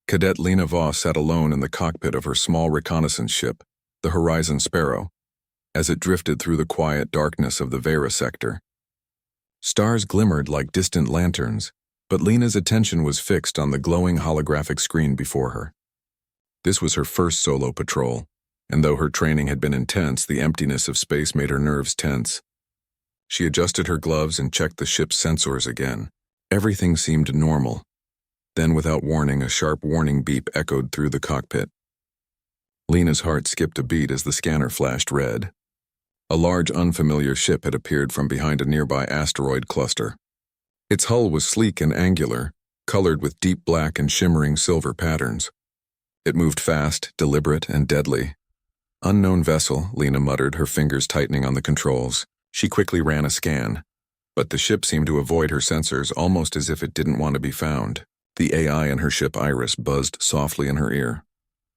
Cadet Lena Voss sat alone in the cockpit of her small reconnaissance ship, the Horizon Sparrow, as it drifted through the quiet darkness of the Vera sector. Stars glimmered like distant lanterns, but Lena's attention was fixed on the glowing holographic screen before her. This was her first solo patrol, and though her training had been intense, the emptiness of space made her nerves tense. She adjusted her gloves and checked the ship's sensors again. Everything seemed normal. Then, without warning, a sharp warning beep echoed through the cockpit. Lena's heart skipped a beat as the scanner flashed red. A large, unfamiliar ship had appeared from behind a nearby asteroid cluster. Its hull was sleek and angular, colored with deep black and shimmering silver patterns. It moved fast, deliberate, and deadly. "Unknown vessel," Lena muttered, her fingers tightening on the controls. She quickly ran a scan, but the ship seemed to avoid her sensors almost as if it didn't want to be found. The AI in her ship Iris buzzed softly in her ear.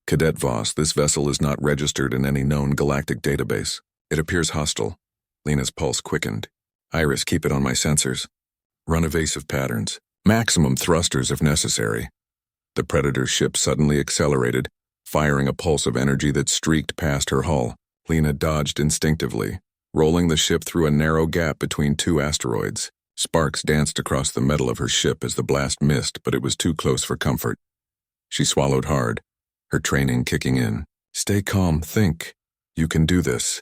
"Cadet Voss, this vessel is not registered in any known galactic database. It appears hostile." Lena's pulse quickened. "Iris, keep it on my sensors. Run evasive patterns. Maximum thrusters if necessary." The Predator's ship suddenly accelerated, firing a pulse of energy that streaked past her hull. Lena dodged instinctively, rolling the ship through a narrow gap between two asteroids. Sparks danced across the metal of her ship as the blast missed, but it was too close for comfort. She swallowed hard, her training kicking in. "Stay calm, think. You can do this."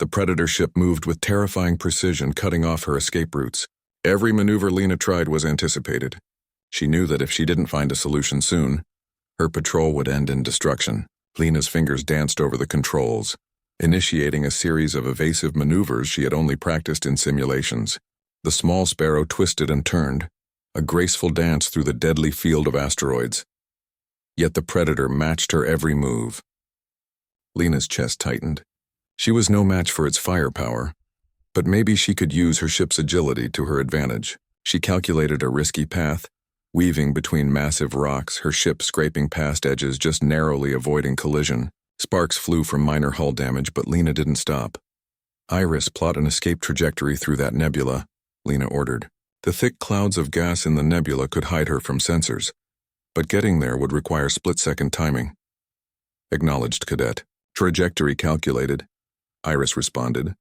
The Predator ship moved with terrifying precision, cutting off her escape routes. Every maneuver Lena tried was anticipated. She knew that if she didn't find a solution soon, her patrol would end in destruction. Lena's fingers danced over the controls, initiating a series of evasive maneuvers she had only practiced in simulations. The small Sparrow twisted and turned, a graceful dance through the deadly field of asteroids. Yet the Predator matched her every move. Lena's chest tightened. She was no match for its firepower, but maybe she could use her ship's agility to her advantage. She calculated a risky path, weaving between massive rocks, her ship scraping past edges, just narrowly avoiding collision. Sparks flew from minor hull damage, but Lena didn't stop. "Iris, plot an escape trajectory through that nebula," Lena ordered. The thick clouds of gas in the nebula could hide her from sensors, but getting there would require split-second timing. "Acknowledged, Cadet. Trajectory calculated," Iris responded.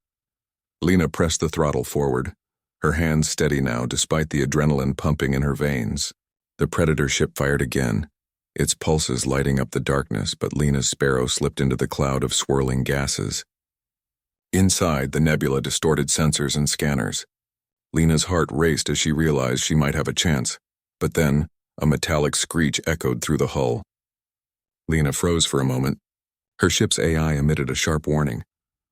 Lena pressed the throttle forward, her hands steady now despite the adrenaline pumping in her veins. The Predator ship fired again, its pulses lighting up the darkness, but Lena's Sparrow slipped into the cloud of swirling gases. Inside, the nebula distorted sensors and scanners. Lena's heart raced as she realized she might have a chance, but then a metallic screech echoed through the hull. Lena froze for a moment. Her ship's AI emitted a sharp warning.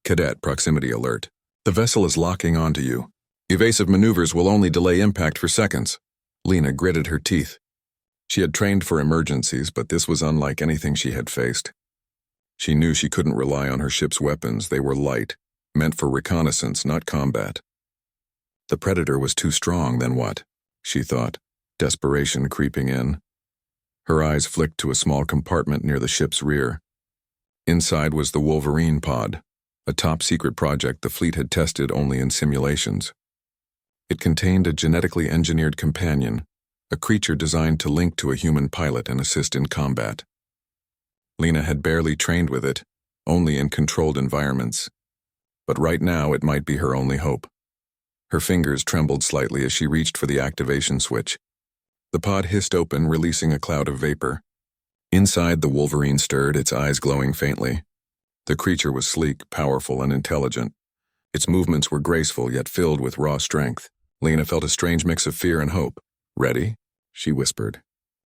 "Cadet, proximity alert. The vessel is locking onto you. Evasive maneuvers will only delay impact for seconds." Lena gritted her teeth. She had trained for emergencies, but this was unlike anything she had faced. She knew she couldn't rely on her ship's weapons. They were light, meant for reconnaissance, not combat. The Predator was too strong, then what? She thought, desperation creeping in. Her eyes flicked to a small compartment near the ship's rear. Inside was the Wolverine pod, a top-secret project the fleet had tested only in simulations. It contained a genetically engineered companion, a creature designed to link to a human pilot and assist in combat. Lena had barely trained with it, only in controlled environments. But right now it might be her only hope. Her fingers trembled slightly as she reached for the activation switch. The pod hissed open, releasing a cloud of vapor. Inside, the Wolverine stirred, its eyes glowing faintly. The creature was sleek, powerful, and intelligent. Its movements were graceful, yet filled with raw strength. Lena felt a strange mix of fear and hope. "Ready?" she whispered.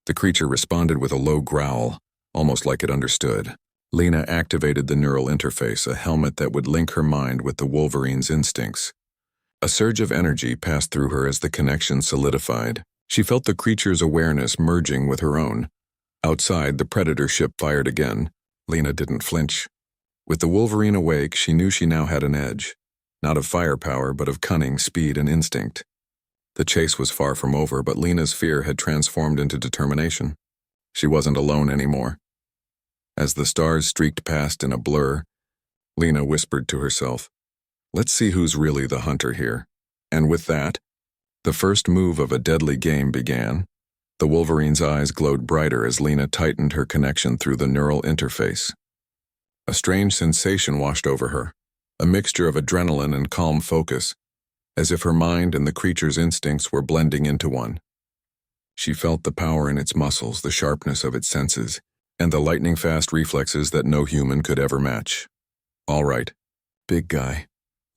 The creature responded with a low growl, almost like it understood. Lena activated the neural interface, a helmet that would link her mind with the Wolverine's instincts. A surge of energy passed through her as the connection solidified. She felt the creature's awareness merging with her own. Outside, the Predator ship fired again. Lena didn't flinch. With the Wolverine awake, she knew she now had an edge. Not of firepower, but of cunning, speed, and instinct. The chase was far from over, but Lena's fear had transformed into determination. She wasn't alone anymore. As the stars streaked past in a blur, Lena whispered to herself, "Let's see who's really the hunter here." And with that, the first move of a deadly game began. The Wolverine's eyes glowed brighter as Lena tightened her connection through the neural interface. A strange sensation washed over her, a mixture of adrenaline and calm focus, as if her mind and the creature's instincts were blending into one. She felt the power in its muscles, the sharpness of its senses, and the lightning-fast reflexes that no human could ever match. "All right, big guy,"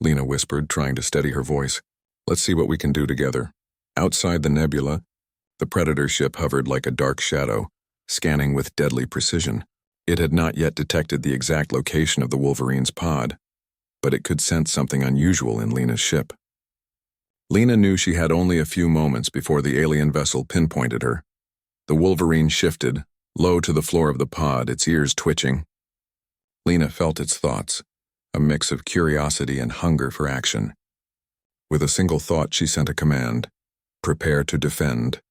Lena whispered, trying to steady her voice. "Let's see what we can do together." Outside the nebula, the Predator ship hovered like a dark shadow, scanning with deadly precision. It had not yet detected the exact location of the Wolverine's pod, but it could sense something unusual in Lena's ship. Lena knew she had only a few moments before the alien vessel pinpointed her. The Wolverine shifted, low to the floor of the pod, its ears twitching. Lena felt its thoughts, a mix of curiosity and hunger for action. With a single thought, she sent a command: "Prepare to defend."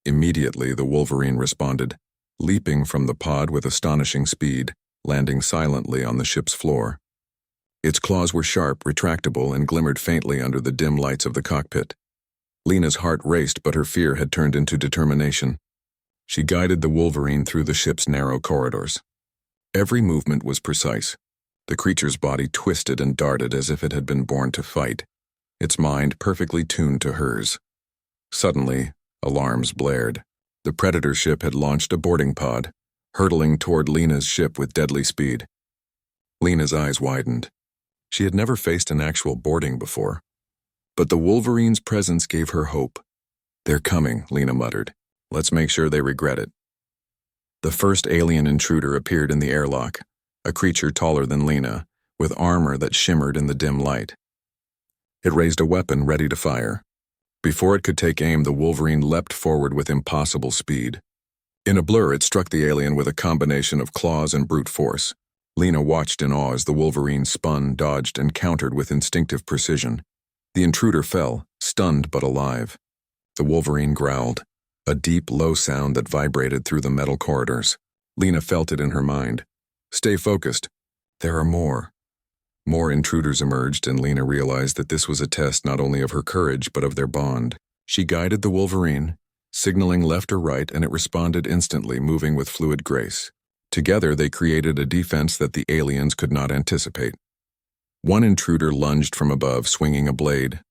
Immediately, the Wolverine responded, leaping from the pod with astonishing speed, landing silently on the ship's floor. Its claws were sharp, retractable, and glimmered faintly under the dim lights of the cockpit. Lena's heart raced, but her fear had turned into determination. She guided the Wolverine through the ship's narrow corridors. Every movement was precise. The creature's body twisted and darted as if it had been born to fight, its mind perfectly tuned to hers. Suddenly, alarms blared. The Predator ship had launched a boarding pod, hurtling toward Lena's ship with deadly speed. Lena's eyes widened. She had never faced an actual boarding before, but the Wolverine's presence gave her hope. "They're coming," Lena muttered. "Let's make sure they regret it." The first alien intruder appeared in the airlock, a creature taller than Lena, with armor that shimmered in the dim light. It raised a weapon ready to fire. Before it could take aim, the Wolverine leapt forward with impossible speed. In a blur, it struck the alien with a combination of claws and brute force. Lena watched in awe as the Wolverine spun, dodged, and countered with instinctive precision. The intruder fell, stunned but alive. The Wolverine growled, a deep, low sound that vibrated through the metal corridors. Lena felt it in her mind. "Stay focused. There are more." More intruders emerged, and Lena realized that this was a test not only of her courage but of their bond. She guided the Wolverine, signaling left or right, and it responded instantly, moving with fluid grace. Together, they created a defense that the aliens could not anticipate. One intruder lunged from above, swinging a blade.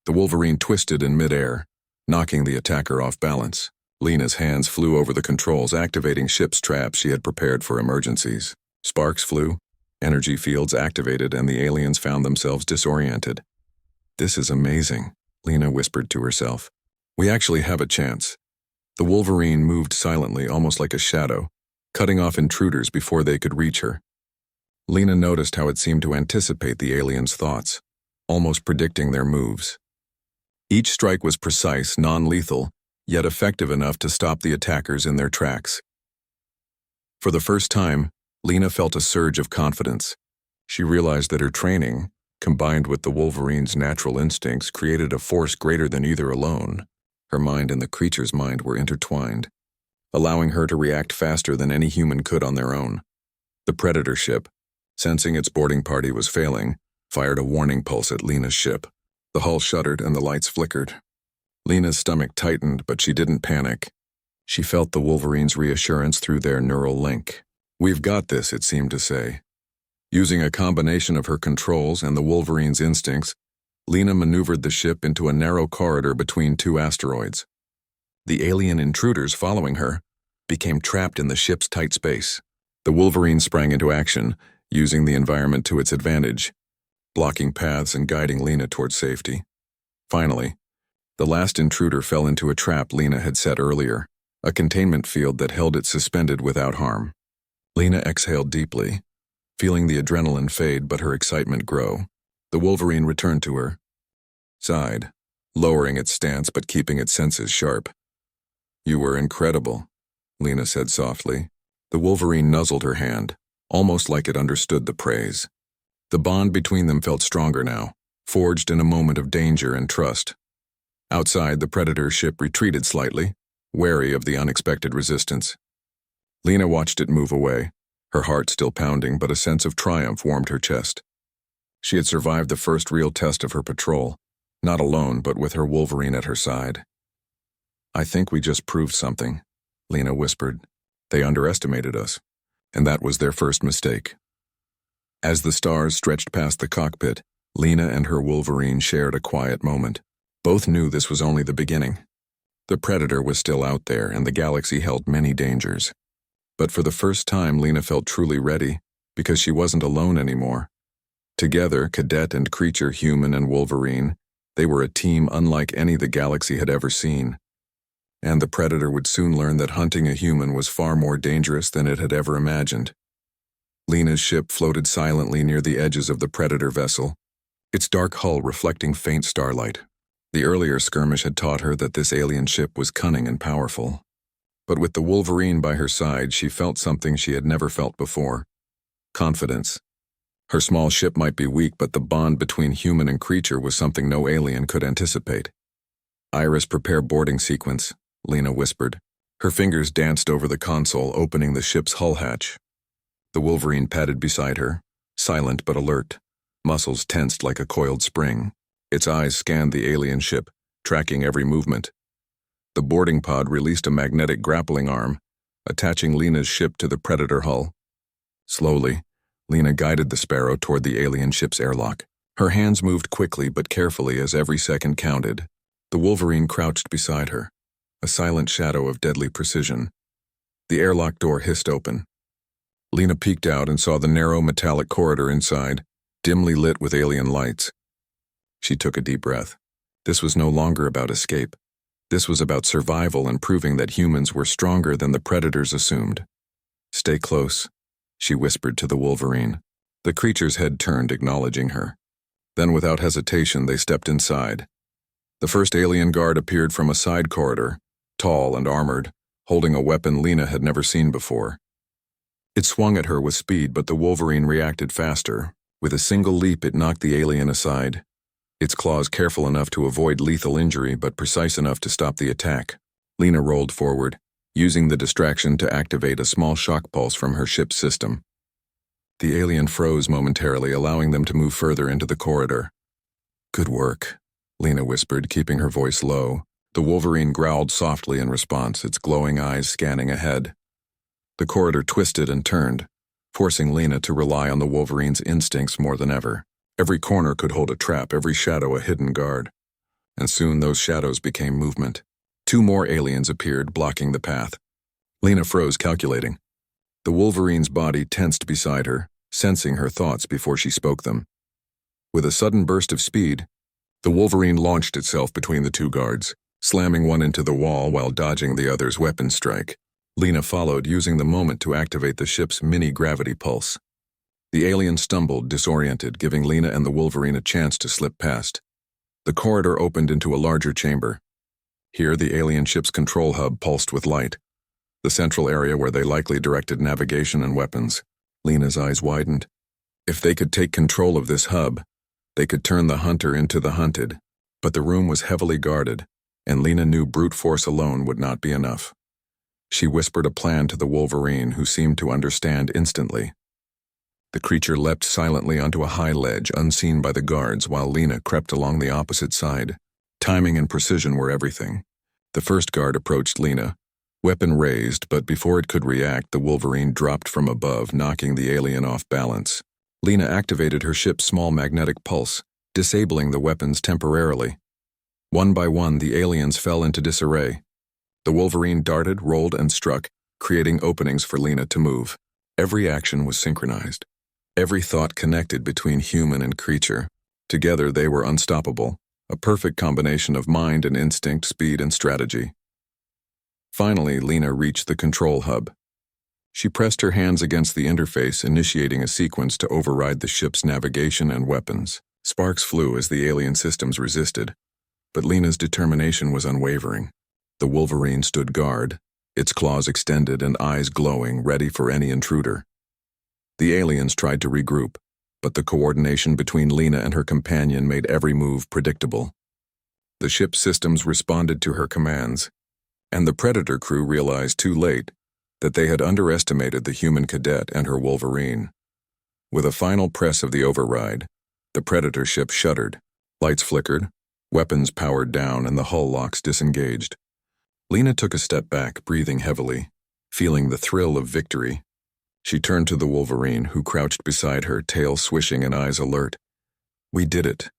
The Wolverine twisted in midair, knocking the attacker off balance. Lena's hands flew over the controls, activating ship's traps she had prepared for emergencies. Sparks flew, energy fields activated, and the aliens found themselves disoriented. "This is amazing," Lena whispered to herself. "We actually have a chance." The Wolverine moved silently, almost like a shadow, cutting off intruders before they could reach her. Lena noticed how it seemed to anticipate the aliens' thoughts, almost predicting their moves. Each strike was precise, non-lethal, yet effective enough to stop the attackers in their tracks. For the first time, Lena felt a surge of confidence. She realized that her training, combined with the Wolverine's natural instincts, created a force greater than either alone. Her mind and the creature's mind were intertwined, allowing her to react faster than any human could on their own. The Predator ship, sensing its boarding party was failing, fired a warning pulse at Lena's ship. The hull shuddered and the lights flickered. Lena's stomach tightened, but she didn't panic. She felt the Wolverine's reassurance through their neural link. "We've got this," it seemed to say. Using a combination of her controls and the Wolverine's instincts, Lena maneuvered the ship into a narrow corridor between two asteroids. The alien intruders following her became trapped in the ship's tight space. The Wolverine sprang into action, using the environment to its advantage, blocking paths and guiding Lena towards safety. Finally, the last intruder fell into a trap Lena had set earlier, a containment field that held it suspended without harm. Lena exhaled deeply, feeling the adrenaline fade but her excitement grow. The Wolverine returned to her, sighed, lowering its stance but keeping its senses sharp. "You were incredible," Lena said softly. The Wolverine nuzzled her hand, almost like it understood the praise. The bond between them felt stronger now, forged in a moment of danger and trust. Outside, the Predator ship retreated slightly, wary of the unexpected resistance. Lena watched it move away, her heart still pounding, but a sense of triumph warmed her chest. She had survived the first real test of her patrol, not alone but with her Wolverine at her side. "I think we just proved something," Lena whispered. "They underestimated us, and that was their first mistake." As the stars stretched past the cockpit, Lena and her Wolverine shared a quiet moment. Both knew this was only the beginning. The Predator was still out there, and the galaxy held many dangers. But for the first time, Lena felt truly ready, because she wasn't alone anymore. Together, Cadet and Creature, Human and Wolverine, they were a team unlike any the galaxy had ever seen. And the Predator would soon learn that hunting a human was far more dangerous than it had ever imagined. Lena's ship floated silently near the edges of the Predator vessel, its dark hull reflecting faint starlight. The earlier skirmish had taught her that this alien ship was cunning and powerful. But with the Wolverine by her side, she felt something she had never felt before: confidence. Her small ship might be weak, but the bond between human and creature was something no alien could anticipate. "Iris, prepare boarding sequence," Lena whispered. Her fingers danced over the console, opening the ship's hull hatch. The Wolverine padded beside her, silent but alert, muscles tensed like a coiled spring. Its eyes scanned the alien ship, tracking every movement. The boarding pod released a magnetic grappling arm, attaching Lena's ship to the Predator hull. Slowly, Lena guided the Sparrow toward the alien ship's airlock. Her hands moved quickly but carefully as every second counted. The Wolverine crouched beside her, a silent shadow of deadly precision. The airlock door hissed open. Lena peeked out and saw the narrow metallic corridor inside, dimly lit with alien lights. She took a deep breath. This was no longer about escape. This was about survival and proving that humans were stronger than the Predators assumed. "Stay close," she whispered to the Wolverine. The creature's head turned, acknowledging her. Then, without hesitation, they stepped inside. The first alien guard appeared from a side corridor, tall and armored, holding a weapon Lena had never seen before. It swung at her with speed, but the Wolverine reacted faster. With a single leap, it knocked the alien aside, its claws careful enough to avoid lethal injury but precise enough to stop the attack. Lena rolled forward, using the distraction to activate a small shock pulse from her ship's system. The alien froze momentarily, allowing them to move further into the corridor. "Good work," Lena whispered, keeping her voice low. The Wolverine growled softly in response, its glowing eyes scanning ahead. The corridor twisted and turned, forcing Lena to rely on the Wolverine's instincts more than ever. Every corner could hold a trap, every shadow a hidden guard. And soon those shadows became movement. 2 more aliens appeared, blocking the path. Lena froze, calculating. The Wolverine's body tensed beside her, sensing her thoughts before she spoke them. With a sudden burst of speed, the Wolverine launched itself between the 2 guards, slamming one into the wall while dodging the other's weapon strike. Lena followed, using the moment to activate the ship's mini-gravity pulse. The alien stumbled, disoriented, giving Lena and the Wolverine a chance to slip past. The corridor opened into a larger chamber. Here, the alien ship's control hub pulsed with light, the central area where they likely directed navigation and weapons. Lena's eyes widened. If they could take control of this hub, they could turn the hunter into the hunted. But the room was heavily guarded, and Lena knew brute force alone would not be enough. She whispered a plan to the Wolverine, who seemed to understand instantly. The creature leapt silently onto a high ledge, unseen by the guards, while Lena crept along the opposite side. Timing and precision were everything. The first guard approached Lena, weapon raised, but before it could react, the Wolverine dropped from above, knocking the alien off balance. Lena activated her ship's small magnetic pulse, disabling the weapons temporarily. One by one, the aliens fell into disarray. The Wolverine darted, rolled, and struck, creating openings for Lena to move. Every action was synchronized. Every thought connected between human and creature. Together they were unstoppable, a perfect combination of mind and instinct, speed and strategy. Finally, Lena reached the control hub. She pressed her hands against the interface, initiating a sequence to override the ship's navigation and weapons. Sparks flew as the alien systems resisted, but Lena's determination was unwavering. The Wolverine stood guard, its claws extended and eyes glowing, ready for any intruder. The aliens tried to regroup, but the coordination between Lena and her companion made every move predictable. The ship's systems responded to her commands, and the Predator crew realized too late that they had underestimated the human cadet and her Wolverine. With a final press of the override, the Predator ship shuddered. Lights flickered, weapons powered down, and the hull locks disengaged. Lena took a step back, breathing heavily, feeling the thrill of victory. She turned to the Wolverine, who crouched beside her, tail swishing and eyes alert. "We did it,"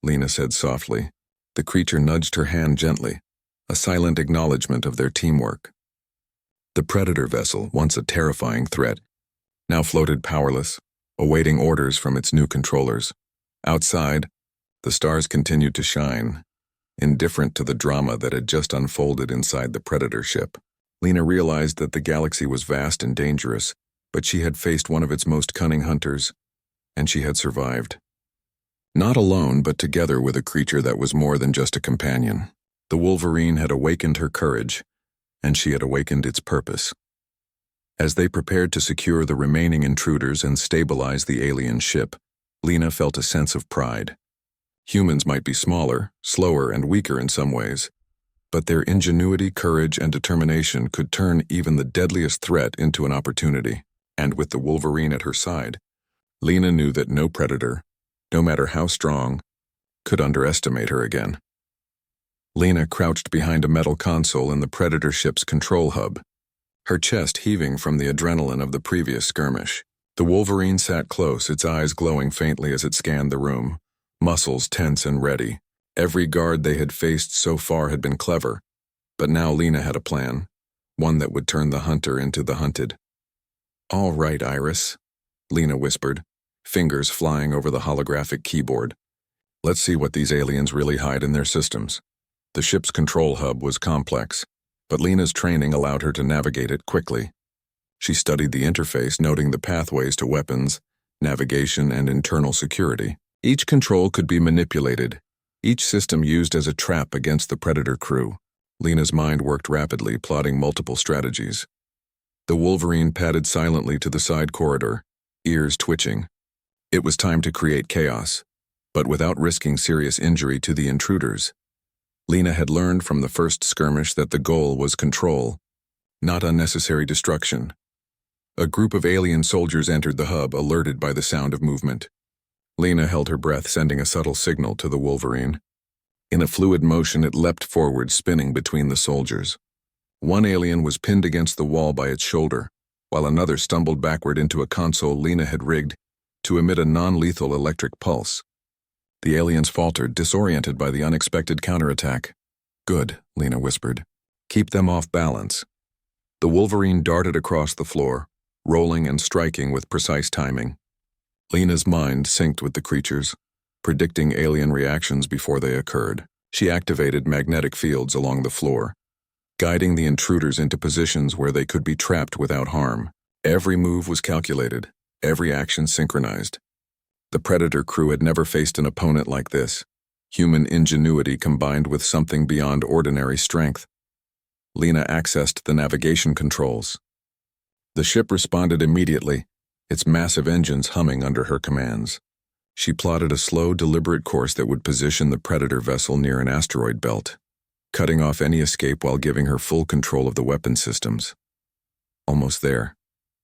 Lena said softly. The creature nudged her hand gently, a silent acknowledgement of their teamwork. The Predator vessel, once a terrifying threat, now floated powerless, awaiting orders from its new controllers. Outside, the stars continued to shine, indifferent to the drama that had just unfolded inside the Predator ship. Lena realized that the galaxy was vast and dangerous, but she had faced one of its most cunning hunters, and she had survived. Not alone, but together with a creature that was more than just a companion. The Wolverine had awakened her courage, and she had awakened its purpose. As they prepared to secure the remaining intruders and stabilize the alien ship, Lena felt a sense of pride. Humans might be smaller, slower, and weaker in some ways, but their ingenuity, courage, and determination could turn even the deadliest threat into an opportunity. And with the Wolverine at her side, Lena knew that no predator, no matter how strong, could underestimate her again. Lena crouched behind a metal console in the Predator ship's control hub, her chest heaving from the adrenaline of the previous skirmish. The Wolverine sat close, its eyes glowing faintly as it scanned the room, muscles tense and ready. Every guard they had faced so far had been clever, but now Lena had a plan, one that would turn the hunter into the hunted. "All right, Iris," Lena whispered, fingers flying over the holographic keyboard. "Let's see what these aliens really hide in their systems." The ship's control hub was complex, but Lena's training allowed her to navigate it quickly. She studied the interface, noting the pathways to weapons, navigation, and internal security. Each control could be manipulated, each system used as a trap against the Predator crew. Lena's mind worked rapidly, plotting multiple strategies. The Wolverine padded silently to the side corridor, ears twitching. It was time to create chaos, but without risking serious injury to the intruders. Lena had learned from the first skirmish that the goal was control, not unnecessary destruction. A group of alien soldiers entered the hub, alerted by the sound of movement. Lena held her breath, sending a subtle signal to the Wolverine. In a fluid motion, it leapt forward, spinning between the soldiers. One alien was pinned against the wall by its shoulder, while another stumbled backward into a console Lena had rigged to emit a non-lethal electric pulse. The aliens faltered, disoriented by the unexpected counterattack. "Good," Lena whispered. "Keep them off balance." The Wolverine darted across the floor, rolling and striking with precise timing. Lena's mind synced with the creatures, predicting alien reactions before they occurred. She activated magnetic fields along the floor, guiding the intruders into positions where they could be trapped without harm. Every move was calculated, every action synchronized. The Predator crew had never faced an opponent like this, human ingenuity combined with something beyond ordinary strength. Lena accessed the navigation controls. The ship responded immediately, its massive engines humming under her commands. She plotted a slow, deliberate course that would position the Predator vessel near an asteroid belt, cutting off any escape while giving her full control of the weapon systems. "Almost there,"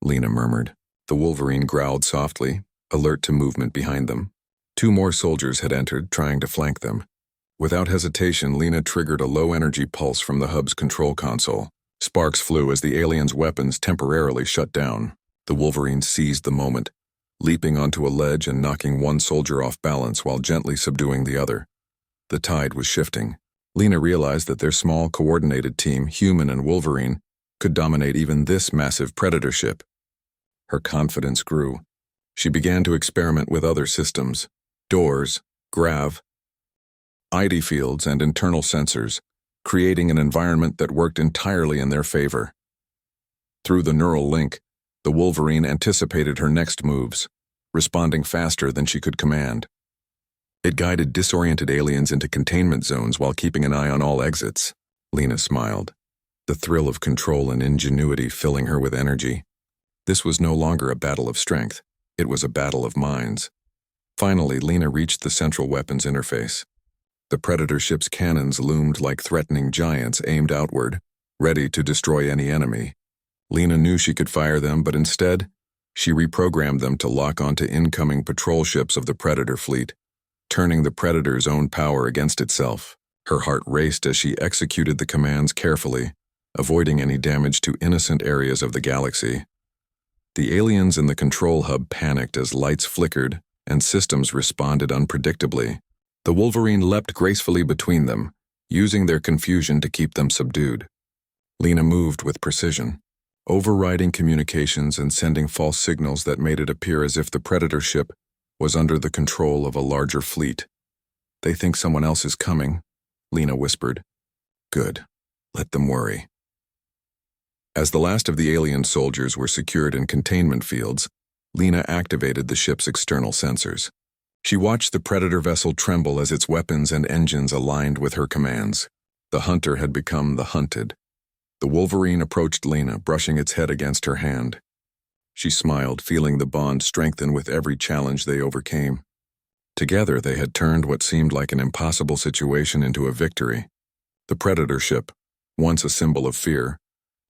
Lena murmured. The Wolverine growled softly, alert to movement behind them. Two more soldiers had entered, trying to flank them. Without hesitation, Lena triggered a low-energy pulse from the hub's control console. Sparks flew as the aliens' weapons temporarily shut down. The Wolverine seized the moment, leaping onto a ledge and knocking one soldier off balance while gently subduing the other. The tide was shifting. Lena realized that their small, coordinated team, human and Wolverine, could dominate even this massive Predator ship. Her confidence grew. She began to experiment with other systems, doors, grav, ID fields, and internal sensors, creating an environment that worked entirely in their favor. Through the neural link, the Wolverine anticipated her next moves, responding faster than she could command. It guided disoriented aliens into containment zones while keeping an eye on all exits. Lena smiled, the thrill of control and ingenuity filling her with energy. This was no longer a battle of strength. It was a battle of minds. Finally, Lena reached the central weapons interface. The Predator ship's cannons loomed like threatening giants aimed outward, ready to destroy any enemy. Lena knew she could fire them, but instead, she reprogrammed them to lock onto incoming patrol ships of the Predator fleet, turning the Predator's own power against itself. Her heart raced as she executed the commands carefully, avoiding any damage to innocent areas of the galaxy. The aliens in the control hub panicked as lights flickered and systems responded unpredictably. The Wolverine leapt gracefully between them, using their confusion to keep them subdued. Lena moved with precision, overriding communications and sending false signals that made it appear as if the Predator ship was under the control of a larger fleet. "They think someone else is coming," Lena whispered. "Good. Let them worry." As the last of the alien soldiers were secured in containment fields, Lena activated the ship's external sensors. She watched the Predator vessel tremble as its weapons and engines aligned with her commands. The hunter had become the hunted. The Wolverine approached Lena, brushing its head against her hand. She smiled, feeling the bond strengthen with every challenge they overcame. Together, they had turned what seemed like an impossible situation into a victory. The Predator ship, once a symbol of fear,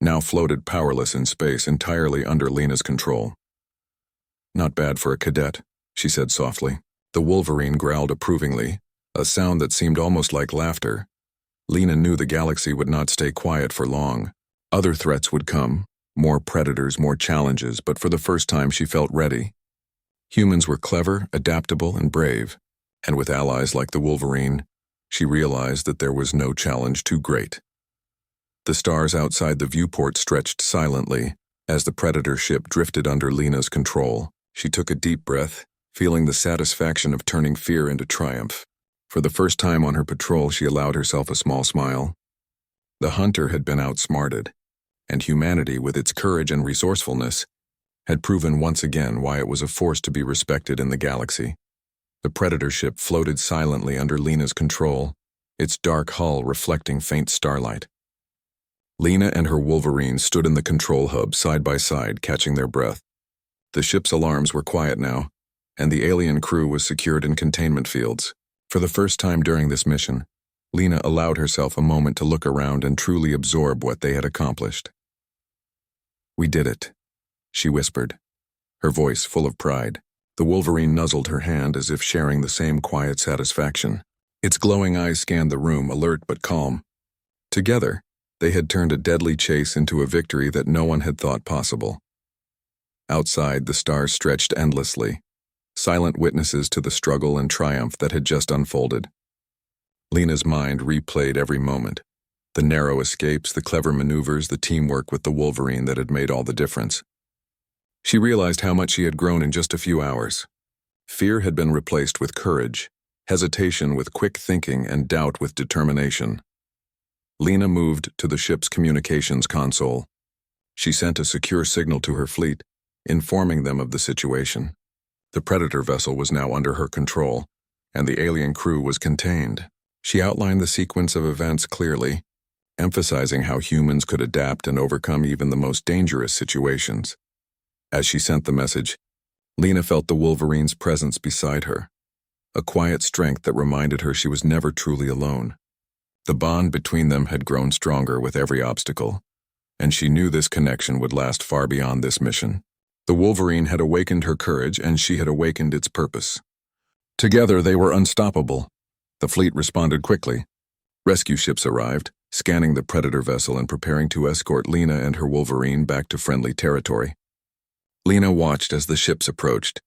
now floated powerless in space entirely under Lena's control. "Not bad for a cadet," she said softly. The Wolverine growled approvingly, a sound that seemed almost like laughter. Lena knew the galaxy would not stay quiet for long. Other threats would come, more predators, more challenges, but for the first time she felt ready. Humans were clever, adaptable, and brave, and with allies like the Wolverine, she realized that there was no challenge too great. The stars outside the viewport stretched silently as the Predator ship drifted under Lena's control. She took a deep breath, feeling the satisfaction of turning fear into triumph. For the first time on her patrol, she allowed herself a small smile. The hunter had been outsmarted, and humanity, with its courage and resourcefulness, had proven once again why it was a force to be respected in the galaxy. The Predator ship floated silently under Lena's control, its dark hull reflecting faint starlight. Lena and her Wolverine stood in the control hub side by side, catching their breath. The ship's alarms were quiet now, and the alien crew was secured in containment fields. For the first time during this mission, Lena allowed herself a moment to look around and truly absorb what they had accomplished. "We did it," she whispered, her voice full of pride. The Wolverine nuzzled her hand as if sharing the same quiet satisfaction. Its glowing eyes scanned the room, alert but calm. Together, they had turned a deadly chase into a victory that no one had thought possible. Outside, the stars stretched endlessly, silent witnesses to the struggle and triumph that had just unfolded. Lena's mind replayed every moment. The narrow escapes, the clever maneuvers, the teamwork with the Wolverine that had made all the difference. She realized how much she had grown in just a few hours. Fear had been replaced with courage, hesitation with quick thinking, and doubt with determination. Lena moved to the ship's communications console. She sent a secure signal to her fleet, informing them of the situation. The Predator vessel was now under her control, and the alien crew was contained. She outlined the sequence of events clearly, emphasizing how humans could adapt and overcome even the most dangerous situations. As she sent the message, Lena felt the Wolverine's presence beside her, a quiet strength that reminded her she was never truly alone. The bond between them had grown stronger with every obstacle, and she knew this connection would last far beyond this mission. The Wolverine had awakened her courage, and she had awakened its purpose. Together, they were unstoppable. The fleet responded quickly. Rescue ships arrived, scanning the Predator vessel and preparing to escort Lena and her Wolverine back to friendly territory. Lena watched as the ships approached,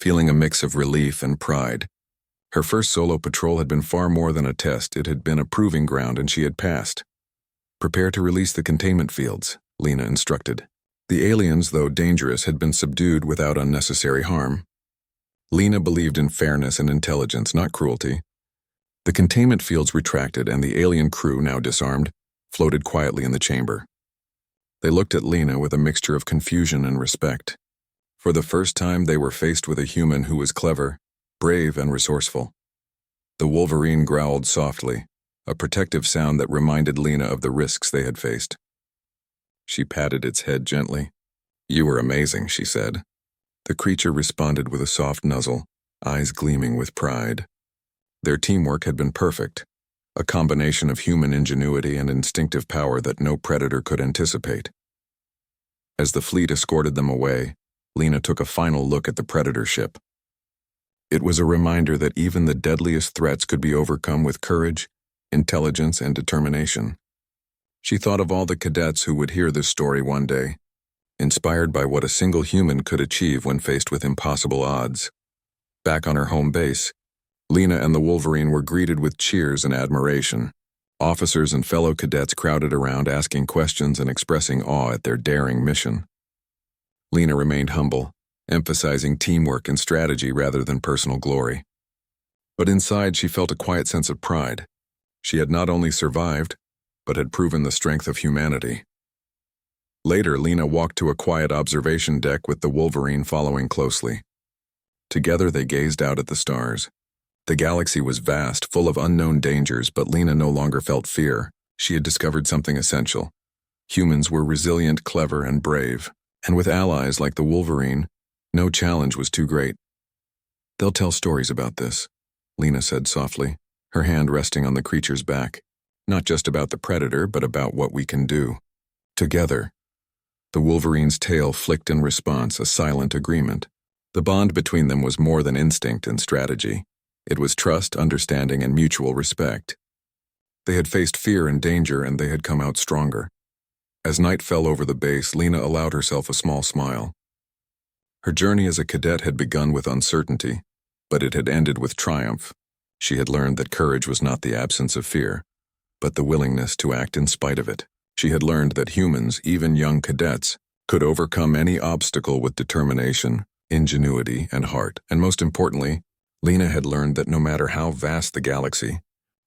feeling a mix of relief and pride. Her first solo patrol had been far more than a test. It had been a proving ground, and she had passed. "Prepare to release the containment fields," Lena instructed. The aliens, though dangerous, had been subdued without unnecessary harm. Lena believed in fairness and intelligence, not cruelty. The containment fields retracted, and the alien crew, now disarmed, floated quietly in the chamber. They looked at Lena with a mixture of confusion and respect. For the first time, they were faced with a human who was clever, brave, and resourceful. The Wolverine growled softly, a protective sound that reminded Lena of the risks they had faced. She patted its head gently. "You were amazing," she said. The creature responded with a soft nuzzle, eyes gleaming with pride. Their teamwork had been perfect, a combination of human ingenuity and instinctive power that no predator could anticipate. As the fleet escorted them away, Lena took a final look at the Predator ship. It was a reminder that even the deadliest threats could be overcome with courage intelligence, and determination. She thought of all the cadets who would hear this story one day, inspired by what a single human could achieve when faced with impossible odds. Back on her home base, Lena and the Wolverine were greeted with cheers and admiration. Officers and fellow cadets crowded around, asking questions and expressing awe at their daring mission. Lena remained humble, emphasizing teamwork and strategy rather than personal glory. But inside, she felt a quiet sense of pride. She had not only survived, but had proven the strength of humanity. Later, Lena walked to a quiet observation deck with the Wolverine following closely. Together, they gazed out at the stars. The galaxy was vast, full of unknown dangers, but Lena no longer felt fear. She had discovered something essential. Humans were resilient, clever, and brave, and with allies like the Wolverine, no challenge was too great. "They'll tell stories about this," Lena said softly, her hand resting on the creature's back. "Not just about the predator, but about what we can do together." The Wolverine's tail flicked in response, a silent agreement. The bond between them was more than instinct and strategy. It was trust, understanding, and mutual respect. They had faced fear and danger, and they had come out stronger. As night fell over the base, Lena allowed herself a small smile. Her journey as a cadet had begun with uncertainty, but it had ended with triumph. She had learned that courage was not the absence of fear, but the willingness to act in spite of it. She had learned that humans, even young cadets, could overcome any obstacle with determination, ingenuity, and heart. And most importantly, Lena had learned that no matter how vast the galaxy,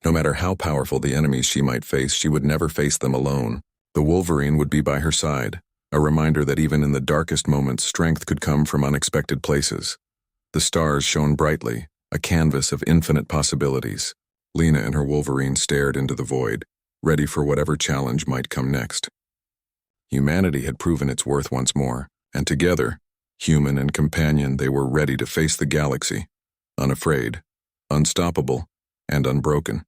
no matter how powerful the enemies she might face, she would never face them alone. The Wolverine would be by her side, a reminder that even in the darkest moments, strength could come from unexpected places. The stars shone brightly, a canvas of infinite possibilities. Lena and her Wolverine stared into the void, ready for whatever challenge might come next. Humanity had proven its worth once more, and together, human and companion, they were ready to face the galaxy, unafraid, unstoppable, and unbroken.